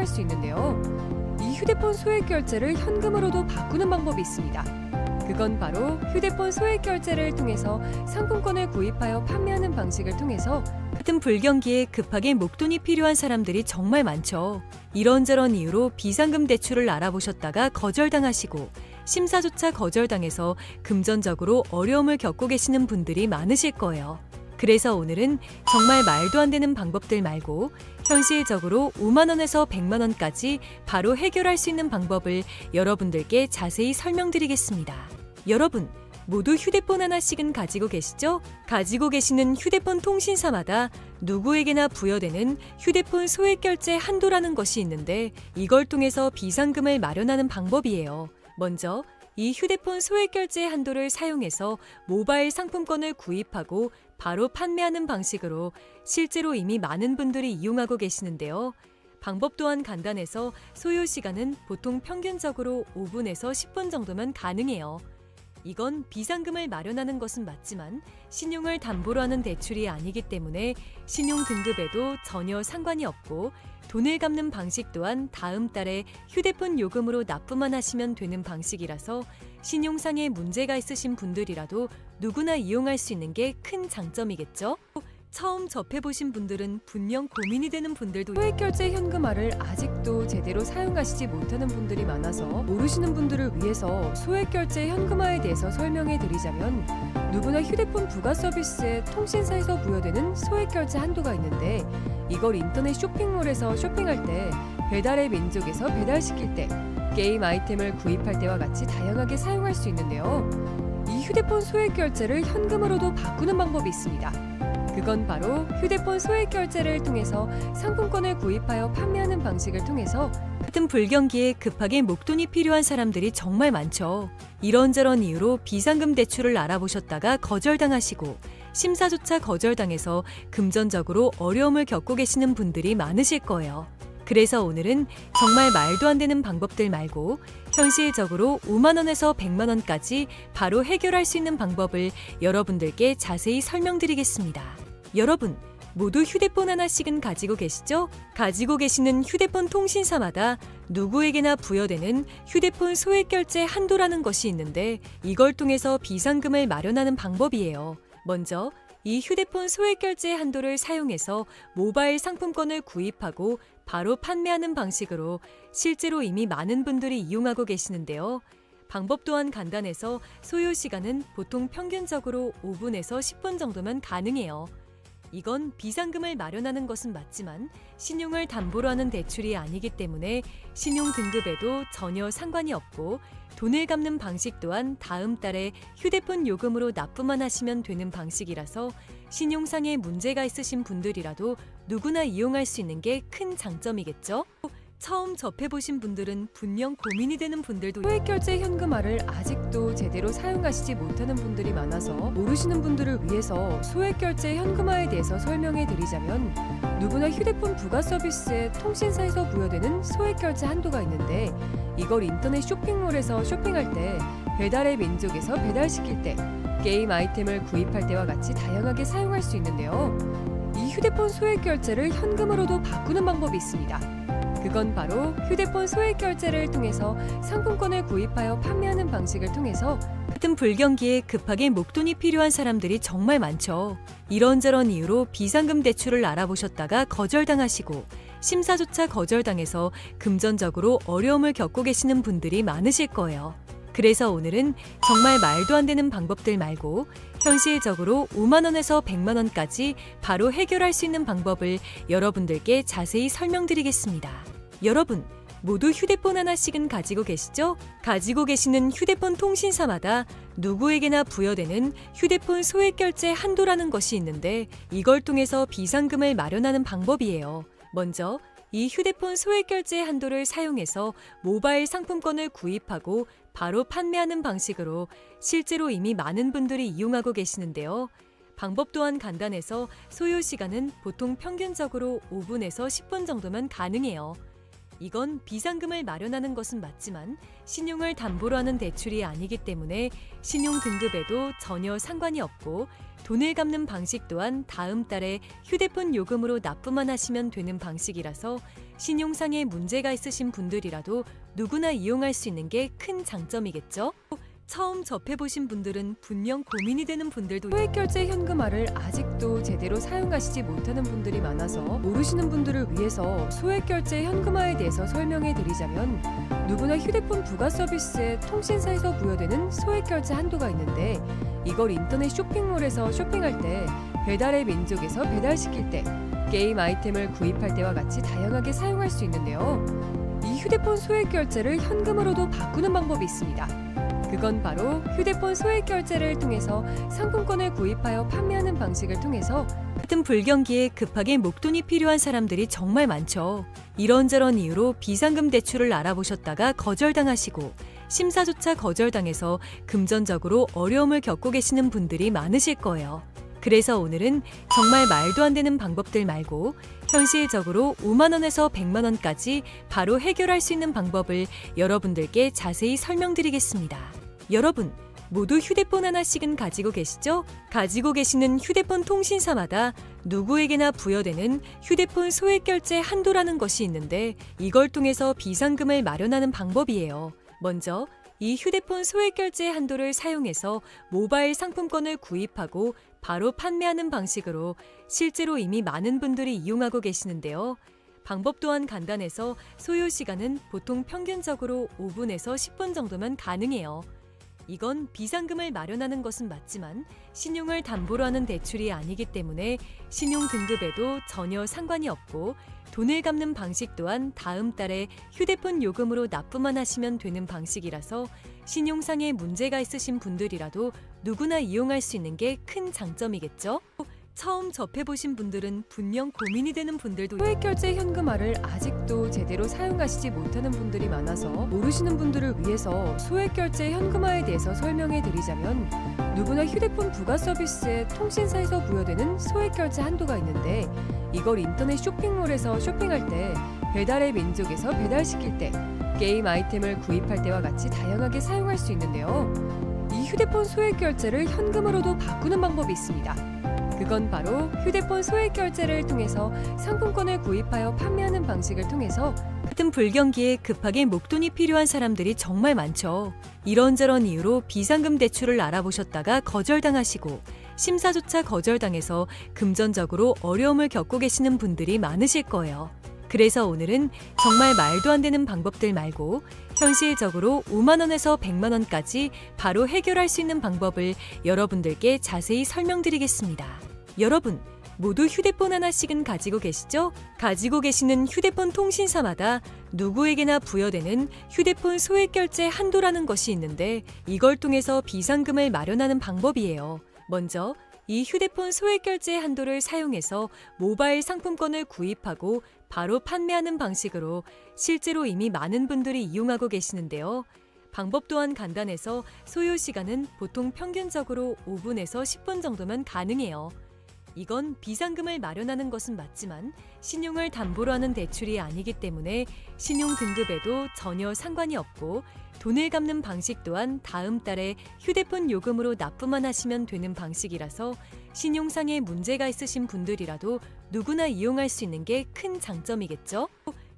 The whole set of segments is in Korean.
사용할 수 있는데요. 이 휴대폰 소액 결제를 현금으로도 바꾸는 방법이 있습니다. 그건 바로 휴대폰 소액 결제를 통해서 상품권을 구입하여 판매하는 방식을 통해서 같은 불경기에 급하게 목돈이 필요한 사람들이 정말 많죠. 이런저런 이유로 비상금 대출을 알아보셨다가 거절당하시고 심사조차 거절당해서 금전적으로 어려움을 겪고 계시는 분들이 많으실 거예요. 그래서 오늘은 정말 말도 안 되는 방법들 말고 현실적으로 5만 원에서 100만 원까지 바로 해결할 수 있는 방법을 여러분들께 자세히 설명드리겠습니다. 여러분, 모두 휴대폰 하나씩은 가지고 계시죠? 가지고 계시는 휴대폰 통신사마다 누구에게나 부여되는 휴대폰 소액 결제 한도라는 것이 있는데 이걸 통해서 비상금을 마련하는 방법이에요. 먼저 이 휴대폰 소액 결제 한도를 사용해서 모바일 상품권을 구입하고 바로 판매하는 방식으로 실제로 이미 많은 분들이 이용하고 계시는데요. 방법 또한 간단해서 소요 시간은 보통 평균적으로 5분에서 10분 정도면 가능해요. 이건 비상금을 마련하는 것은 맞지만 신용을 담보로 하는 대출이 아니기 때문에 신용 등급에도 전혀 상관이 없고 돈을 갚는 방식 또한 다음 달에 휴대폰 요금으로 납부만 하시면 되는 방식이라서 신용상의 문제가 있으신 분들이라도 누구나 이용할 수 있는 게 큰 장점이겠죠? 처음 접해보신 분들은 분명 고민이 되는 분들도 소액 결제 현금화를 아직도 제대로 사용하시지 못하는 분들이 많아서 모르시는 분들을 위해서 소액 결제 현금화에 대해서 설명해 드리자면 누구나 휴대폰 부가 서비스에 통신사에서 부여되는 소액 결제 한도가 있는데 이걸 인터넷 쇼핑몰에서 쇼핑할 때 배달의 민족에서 배달시킬 때 게임 아이템을 구입할 때와 같이 다양하게 사용할 수 있는데요. 이 휴대폰 소액 결제를 현금으로도 바꾸는 방법이 있습니다. 그건 바로 휴대폰 소액 결제를 통해서 상품권을 구입하여 판매하는 방식을 통해서 같은 불경기에 급하게 목돈이 필요한 사람들이 정말 많죠. 이런저런 이유로 비상금 대출을 알아보셨다가 거절당하시고 심사조차 거절당해서 금전적으로 어려움을 겪고 계시는 분들이 많으실 거예요. 그래서 오늘은 정말 말도 안 되는 방법들 말고 현실적으로 5만 원에서 100만 원까지 바로 해결할 수 있는 방법을 여러분들께 자세히 설명드리겠습니다. 여러분, 모두 휴대폰 하나씩은 가지고 계시죠? 가지고 계시는 휴대폰 통신사마다 누구에게나 부여되는 휴대폰 소액 결제 한도라는 것이 있는데 이걸 통해서 비상금을 마련하는 방법이에요. 먼저 이 휴대폰 소액 결제 한도를 사용해서 모바일 상품권을 구입하고 바로 판매하는 방식으로 실제로 이미 많은 분들이 이용하고 계시는데요. 방법 또한 간단해서 소요 시간은 보통 평균적으로 5분에서 10분 정도면 가능해요. 이건 비상금을 마련하는 것은 맞지만 신용을 담보로 하는 대출이 아니기 때문에 신용 등급에도 전혀 상관이 없고 돈을 갚는 방식 또한 다음 달에 휴대폰 요금으로 납부만 하시면 되는 방식이라서 신용상의 문제가 있으신 분들이라도 누구나 이용할 수 있는 게 큰 장점이겠죠? 처음 접해보신 분들은 분명 고민이 되는 분들도 소액 결제 현금화를 아직도 제대로 사용하시지 못하는 분들이 많아서 모르시는 분들을 위해서 소액 결제 현금화에 대해서 설명해 드리자면 누구나 휴대폰 부가 서비스에 통신사에서 부여되는 소액 결제 한도가 있는데 이걸 인터넷 쇼핑몰에서 쇼핑할 때 배달의 민족에서 배달시킬 때 게임 아이템을 구입할 때와 같이 다양하게 사용할 수 있는데요. 이 휴대폰 소액 결제를 현금으로도 바꾸는 방법이 있습니다. 그건 바로 휴대폰 소액 결제를 통해서 상품권을 구입하여 판매하는 방식을 통해서 같은 불경기에 급하게 목돈이 필요한 사람들이 정말 많죠. 이런저런 이유로 비상금 대출을 알아보셨다가 거절당하시고 심사조차 거절당해서 금전적으로 어려움을 겪고 계시는 분들이 많으실 거예요. 그래서 오늘은 정말 말도 안 되는 방법들 말고 현실적으로 5만 원에서 100만 원까지 바로 해결할 수 있는 방법을 여러분들께 자세히 설명드리겠습니다. 여러분, 모두 휴대폰 하나씩은 가지고 계시죠? 가지고 계시는 휴대폰 통신사마다 누구에게나 부여되는 휴대폰 소액 결제 한도라는 것이 있는데 이걸 통해서 비상금을 마련하는 방법이에요. 먼저 이 휴대폰 소액 결제 한도를 사용해서 모바일 상품권을 구입하고 바로 판매하는 방식으로 실제로 이미 많은 분들이 이용하고 계시는데요. 방법 또한 간단해서 소요 시간은 보통 평균적으로 5분에서 10분 정도면 가능해요. 이건 비상금을 마련하는 것은 맞지만 신용을 담보로 하는 대출이 아니기 때문에 신용 등급에도 전혀 상관이 없고 돈을 갚는 방식 또한 다음 달에 휴대폰 요금으로 납부만 하시면 되는 방식이라서 신용상의 문제가 있으신 분들이라도 누구나 이용할 수 있는 게 큰 장점이겠죠? 처음 접해보신 분들은 분명 고민이 되는 분들도 소액결제 현금화를 아직도 제대로 사용하시지 못하는 분들이 많아서 모르시는 분들을 위해서 소액결제 현금화에 대해서 설명해 드리자면, 누구나 휴대폰 부가 서비스에 통신사에서 부여되는 소액결제 한도가 있는데, 이걸 인터넷 쇼핑몰에서 쇼핑할 때, 배달의 민족에서 배달시킬 때, 게임 아이템을 구입할 때와 같이 다양하게 사용할 수 있는데요. 이 휴대폰 소액결제를 현금으로도 바꾸는 방법이 있습니다. 그건 바로 휴대폰 소액결제를 통해서 상품권을 구입하여 판매하는 방식을 통해서 같은 불경기에 급하게 목돈이 필요한 사람들이 정말 많죠. 이런저런 이유로 비상금 대출을 알아보셨다가 거절당하시고 심사조차 거절당해서 금전적으로 어려움을 겪고 계시는 분들이 많으실 거예요. 그래서 오늘은 정말 말도 안 되는 방법들 말고 현실적으로 5만 원에서 100만 원까지 바로 해결할 수 있는 방법을 여러분들께 자세히 설명드리겠습니다. 여러분, 모두 휴대폰 하나씩은 가지고 계시죠? 가지고 계시는 휴대폰 통신사마다 누구에게나 부여되는 휴대폰 소액결제 한도라는 것이 있는데, 이걸 통해서 비상금을 마련하는 방법이에요. 먼저 이 휴대폰 소액결제 한도를 사용해서 모바일 상품권을 구입하고 바로 판매하는 방식으로 실제로 이미 많은 분들이 이용하고 계시는데요. 방법 또한 간단해서 소요 시간은 보통 평균적으로 5분에서 10분 정도면 가능해요. 이건 비상금을 마련하는 것은 맞지만 신용을 담보로 하는 대출이 아니기 때문에 신용 등급에도 전혀 상관이 없고, 돈을 갚는 방식 또한 다음 달에 휴대폰 요금으로 납부만 하시면 되는 방식이라서 신용상의 문제가 있으신 분들이라도 누구나 이용할 수 있는 게 큰 장점이겠죠? 처음 접해보신 분들은 분명 고민이 되는 분들도 소액결제 현금화를 아직도 제대로 사용하시지 못하는 분들이 많아서 모르시는 분들을 위해서 소액결제 현금화에 대해서 설명해 드리자면, 누구나 휴대폰 부가 서비스에 통신사에서 부여되는 소액결제 한도가 있는데, 이걸 인터넷 쇼핑몰에서 쇼핑할 때, 배달의 민족에서 배달시킬 때, 게임 아이템을 구입할 때와 같이 다양하게 사용할 수 있는데요. 이 휴대폰 소액결제를 현금으로도 바꾸는 방법이 있습니다. 그건 바로 휴대폰 소액결제를 통해서 상품권을 구입하여 판매하는 방식을 통해서 같은 불경기에 급하게 목돈이 필요한 사람들이 정말 많죠. 이런저런 이유로 비상금 대출을 알아보셨다가 거절당하시고 심사조차 거절당해서 금전적으로 어려움을 겪고 계시는 분들이 많으실 거예요. 그래서 오늘은 정말 말도 안 되는 방법들 말고 현실적으로 5만 원에서 100만 원까지 바로 해결할 수 있는 방법을 여러분들께 자세히 설명드리겠습니다. 여러분, 모두 휴대폰 하나씩은 가지고 계시죠? 가지고 계시는 휴대폰 통신사마다 누구에게나 부여되는 휴대폰 소액결제 한도라는 것이 있는데, 이걸 통해서 비상금을 마련하는 방법이에요. 먼저 이 휴대폰 소액결제 한도를 사용해서 모바일 상품권을 구입하고 바로 판매하는 방식으로 실제로 이미 많은 분들이 이용하고 계시는데요. 방법 또한 간단해서 소요 시간은 보통 평균적으로 5분에서 10분 정도면 가능해요. 이건 비상금을 마련하는 것은 맞지만 신용을 담보로 하는 대출이 아니기 때문에 신용 등급에도 전혀 상관이 없고, 돈을 갚는 방식 또한 다음 달에 휴대폰 요금으로 납부만 하시면 되는 방식이라서 신용상의 문제가 있으신 분들이라도 누구나 이용할 수 있는 게 큰 장점이겠죠?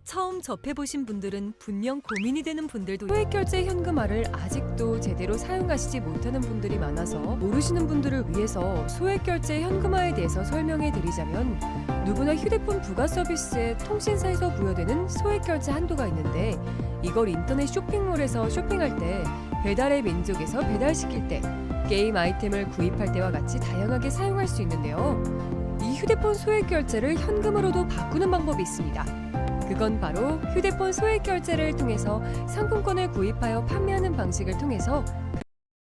처음 접해보신 분들은 분명 고민이 되는 분들도 소액결제 현금화를 아직도 제대로 사용하시지 못하는 분들이 많아서 모르시는 분들을 위해서 소액결제 현금화에 대해서 설명해 드리자면, 누구나 휴대폰 부가 서비스에 통신사에서 부여되는 소액결제 한도가 있는데, 이걸 인터넷 쇼핑몰에서 쇼핑할 때, 배달의 민족에서 배달시킬 때, 게임 아이템을 구입할 때와 같이 다양하게 사용할 수 있는데요. 이 휴대폰 소액결제를 현금으로도 바꾸는 방법이 있습니다. 그건 바로 휴대폰 소액결제를 통해서 상품권을 구입하여 판매하는 방식을 통해서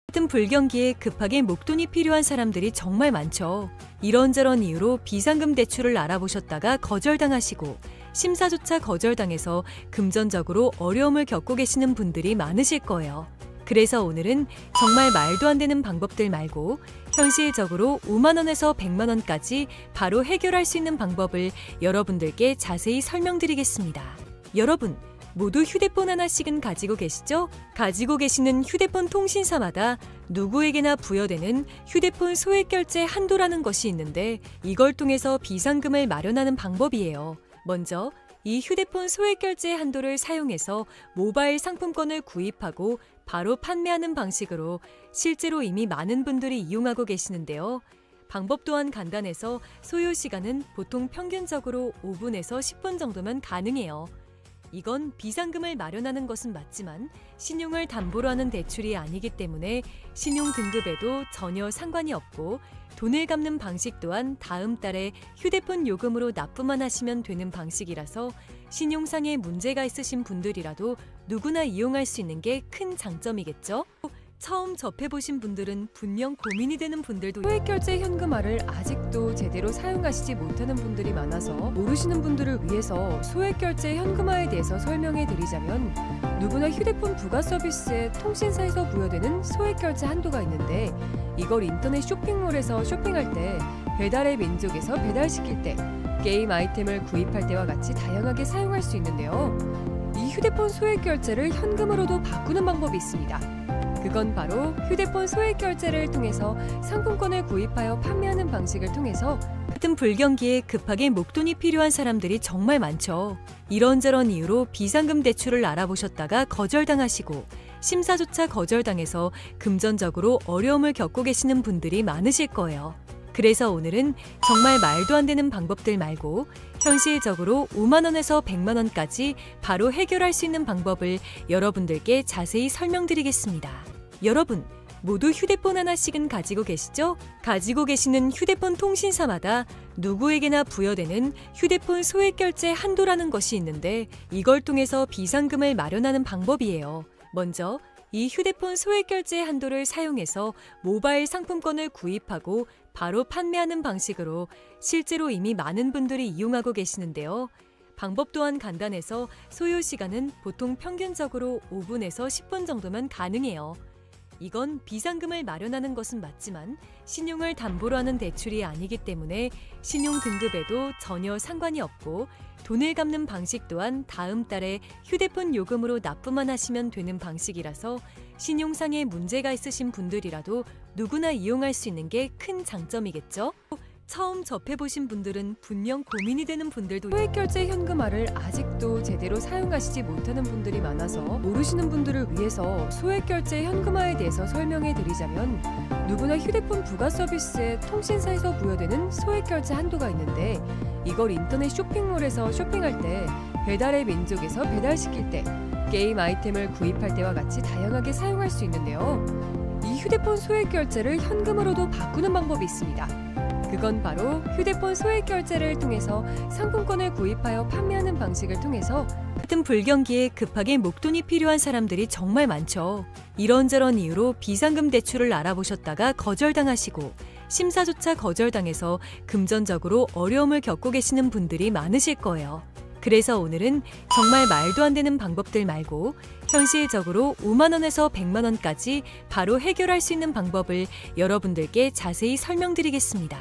같은 불경기에 급하게 목돈이 필요한 사람들이 정말 많죠. 이런저런 이유로 비상금 대출을 알아보셨다가 거절당하시고 심사조차 거절당해서 금전적으로 어려움을 겪고 계시는 분들이 많으실 거예요. 그래서 오늘은 정말 말도 안 되는 방법들 말고 현실적으로 5만 원에서 100만 원까지 바로 해결할 수 있는 방법을 여러분들께 자세히 설명드리겠습니다. 여러분, 모두 휴대폰 하나씩은 가지고 계시죠? 가지고 계시는 휴대폰 통신사마다 누구에게나 부여되는 휴대폰 소액결제 한도라는 것이 있는데, 이걸 통해서 비상금을 마련하는 방법이에요. 먼저 이 휴대폰 소액 결제 한도를 사용해서 모바일 상품권을 구입하고 바로 판매하는 방식으로 실제로 이미 많은 분들이 이용하고 계시는데요. 방법 또한 간단해서 소요 시간은 보통 평균적으로 5분에서 10분 정도면 가능해요. 이건 비상금을 마련하는 것은 맞지만 신용을 담보로 하는 대출이 아니기 때문에 신용 등급에도 전혀 상관이 없고 돈을 갚는 방식 또한 다음 달에 휴대폰 요금으로 납부만 하시면 되는 방식이라서 신용상에 문제가 있으신 분들이라도 누구나 이용할 수 있는 게 큰 장점이겠죠? 처음 접해보신 분들은 분명 고민이 되는 분들도 소액결제 현금화를 아직도 제대로 사용하시지 못하는 분들이 많아서 모르시는 분들을 위해서 소액결제 현금화에 대해서 설명해 드리자면 누구나 휴대폰 부가 서비스에 통신사에서 부여되는 소액결제 한도가 있는데 이걸 인터넷 쇼핑몰에서 쇼핑할 때 배달의 민족에서 배달시킬 때 게임 아이템을 구입할 때와 같이 다양하게 사용할 수 있는데요. 이 휴대폰 소액결제를 현금으로도 바꾸는 방법이 있습니다. 그건 바로 휴대폰 소액 결제를 통해서 상품권을 구입하여 판매하는 방식을 통해서 같은 불경기에 급하게 목돈이 필요한 사람들이 정말 많죠. 이런저런 이유로 비상금 대출을 알아보셨다가 거절당하시고 심사조차 거절당해서 금전적으로 어려움을 겪고 계시는 분들이 많으실 거예요. 그래서 오늘은 정말 말도 안 되는 방법들 말고 현실적으로 5만 원에서 100만 원까지 바로 해결할 수 있는 방법을 여러분들께 자세히 설명드리겠습니다. 여러분, 모두 휴대폰 하나씩은 가지고 계시죠? 가지고 계시는 휴대폰 통신사마다 누구에게나 부여되는 휴대폰 소액 결제 한도라는 것이 있는데 이걸 통해서 비상금을 마련하는 방법이에요. 먼저 이 휴대폰 소액 결제 한도를 사용해서 모바일 상품권을 구입하고 바로 판매하는 방식으로 실제로 이미 많은 분들이 이용하고 계시는데요. 방법 또한 간단해서 소요 시간은 보통 평균적으로 5분에서 10분 정도면 가능해요. 이건 비상금을 마련하는 것은 맞지만 신용을 담보로 하는 대출이 아니기 때문에 신용 등급에도 전혀 상관이 없고 돈을 갚는 방식 또한 다음 달에 휴대폰 요금으로 납부만 하시면 되는 방식이라서 신용상에 문제가 있으신 분들이라도 누구나 이용할 수 있는 게 큰 장점이겠죠? 처음 접해보신 분들은 분명 고민이 되는 분들도 소액결제 현금화를 아직도 제대로 사용하시지 못하는 분들이 많아서 모르시는 분들을 위해서 소액결제 현금화에 대해서 설명해 드리자면 누구나 휴대폰 부가 서비스에 통신사에서 부여되는 소액결제 한도가 있는데 이걸 인터넷 쇼핑몰에서 쇼핑할 때 배달의 민족에서 배달시킬 때 게임 아이템을 구입할 때와 같이 다양하게 사용할 수 있는데요. 이 휴대폰 소액결제를 현금으로도 바꾸는 방법이 있습니다. 그건 바로 휴대폰 소액 결제를 통해서 상품권을 구입하여 판매하는 방식을 통해서 같은 불경기에 급하게 목돈이 필요한 사람들이 정말 많죠. 이런저런 이유로 비상금 대출을 알아보셨다가 거절당하시고 심사조차 거절당해서 금전적으로 어려움을 겪고 계시는 분들이 많으실 거예요. 그래서 오늘은 정말 말도 안 되는 방법들 말고 현실적으로 5만 원에서 100만 원까지 바로 해결할 수 있는 방법을 여러분들께 자세히 설명드리겠습니다.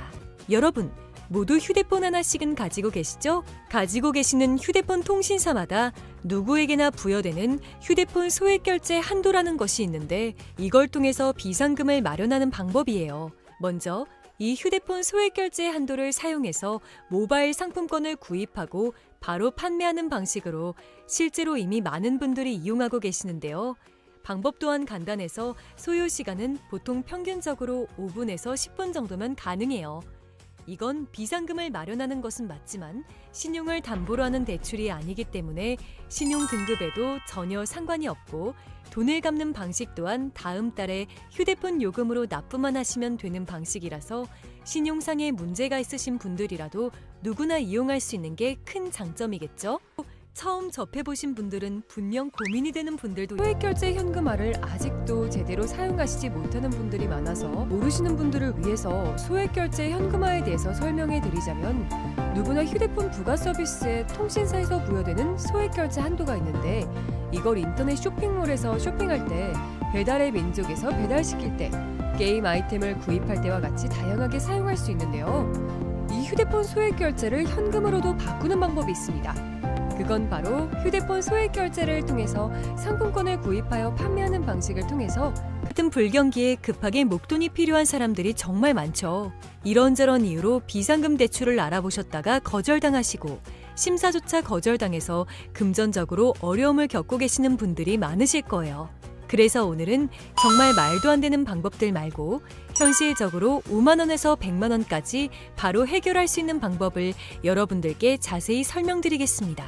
여러분, 모두 휴대폰 하나씩은 가지고 계시죠? 가지고 계시는 휴대폰 통신사마다 누구에게나 부여되는 휴대폰 소액 결제 한도라는 것이 있는데 이걸 통해서 비상금을 마련하는 방법이에요. 먼저 이 휴대폰 소액 결제 한도를 사용해서 모바일 상품권을 구입하고 바로 판매하는 방식으로 실제로 이미 많은 분들이 이용하고 계시는데요. 방법 또한 간단해서 소요 시간은 보통 평균적으로 5분에서 10분 정도면 가능해요. 이건 비상금을 마련하는 것은 맞지만 신용을 담보로 하는 대출이 아니기 때문에 신용 등급에도 전혀 상관이 없고 돈을 갚는 방식 또한 다음 달에 휴대폰 요금으로 납부만 하시면 되는 방식이라서 신용상에 문제가 있으신 분들이라도 누구나 이용할 수 있는 게 큰 장점이겠죠? 처음 접해보신 분들은 분명 고민이 되는 분들도 소액결제 현금화를 아직도 제대로 사용하시지 못하는 분들이 많아서 모르시는 분들을 위해서 소액결제 현금화에 대해서 설명해 드리자면 누구나 휴대폰 부가 서비스에 통신사에서 부여되는 소액결제 한도가 있는데 이걸 인터넷 쇼핑몰에서 쇼핑할 때 배달의 민족에서 배달시킬 때 게임 아이템을 구입할 때와 같이 다양하게 사용할 수 있는데요. 이 휴대폰 소액결제를 현금으로도 바꾸는 방법이 있습니다. 그건 바로 휴대폰 소액 결제를 통해서 상품권을 구입하여 판매하는 방식을 통해서 같은 불경기에 급하게 목돈이 필요한 사람들이 정말 많죠. 이런저런 이유로 비상금 대출을 알아보셨다가 거절당하시고 심사조차 거절당해서 금전적으로 어려움을 겪고 계시는 분들이 많으실 거예요. 그래서 오늘은 정말 말도 안 되는 방법들 말고 현실적으로 5만 원에서 100만 원까지 바로 해결할 수 있는 방법을 여러분들께 자세히 설명드리겠습니다.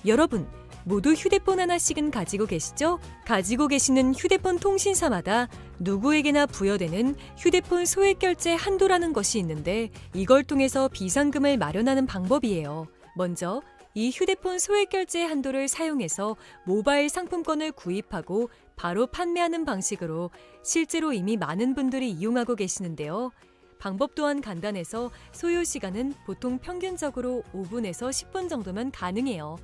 여러분, 모두 휴대폰 하나씩은 가지고 계시죠? 가지고 계시는 휴대폰 통신사마다 누구에게나 부여되는 휴대폰 소액결제 한도라는 것이 있는데 이걸 통해서 비상금을 마련하는 방법이에요. 먼저 이 휴대폰 소액결제 한도를 사용해서 모바일 상품권을 구입하고 바로 판매하는 방식으로 실제로 이미 많은 분들이 이용하고 계시는데요. 방법 또한 간단해서 소요 시간은 보통 평균적으로 5분에서 10분 정도면 가능해요.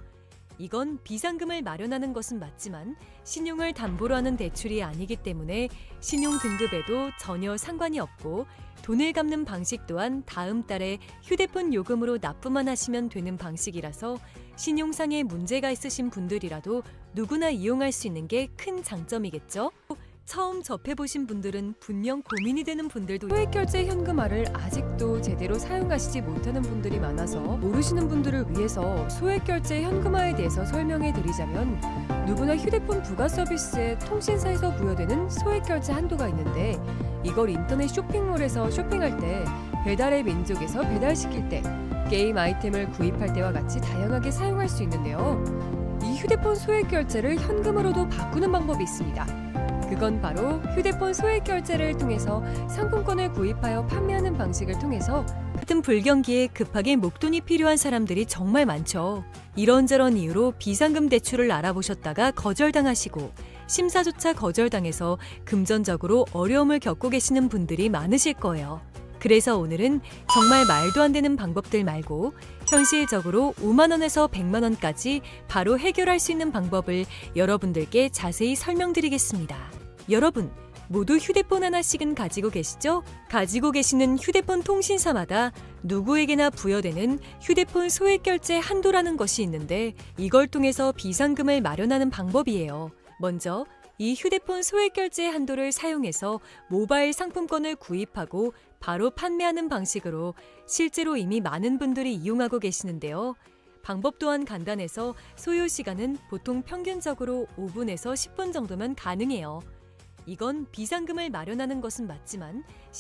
이건 비상금을 마련하는 것은 맞지만 신용을 담보로 하는 대출이 아니기 때문에 신용 등급에도 전혀 상관이 없고 돈을 갚는 방식 또한 다음 달에 휴대폰 요금으로 납부만 하시면 되는 방식이라서 신용상의 문제가 있으신 분들이라도 누구나 이용할 수 있는 게 큰 장점이겠죠? 처음 접해보신 분들은 분명 고민이 되는 분들도 소액결제 현금화를 아직도 제대로 사용하시지 못하는 분들이 많아서 모르시는 분들을 위해서 소액결제 현금화에 대해서 설명해 드리자면 누구나 휴대폰 부가 서비스에 통신사에서 부여되는 소액결제 한도가 있는데 이걸 인터넷 쇼핑몰에서 쇼핑할 때 배달의 민족에서 배달시킬 때 게임 아이템을 구입할 때와 같이 다양하게 사용할 수 있는데요. 이 휴대폰 소액결제를 현금으로도 바꾸는 방법이 있습니다. 그건 바로 휴대폰 소액결제를 통해서 상품권을 구입하여 판매하는 방식을 통해서 같은 불경기에 급하게 목돈이 필요한 사람들이 정말 많죠. 이런저런 이유로 비상금 대출을 알아보셨다가 거절당하시고 심사조차 거절당해서 금전적으로 어려움을 겪고 계시는 분들이 많으실 거예요. 그래서 오늘은 정말 말도 안 되는 방법들 말고 현실적으로 5만 원에서 100만 원까지 바로 해결할 수 있는 방법을 여러분들께 자세히 설명드리겠습니다. 여러분, 모두 휴대폰 하나씩은 가지고 계시죠? 가지고 계시는 휴대폰 통신사마다 누구에게나 부여되는 휴대폰 소액결제 한도라는 것이 있는데 이걸 통해서 비상금을 마련하는 방법이에요. 먼저 이 휴대폰 소액결제 한도를 사용해서 모바일 상품권을 구입하고 바로 판매하는 방식으로 실제로 이미 많은 분들이 이용하고 계시는데요. 방법 또한 간단해서 소요 시간은 보통 평균적으로 5분에서 10분 정도면 가능해요. 이건 비상금을 마련하는 것은 맞지만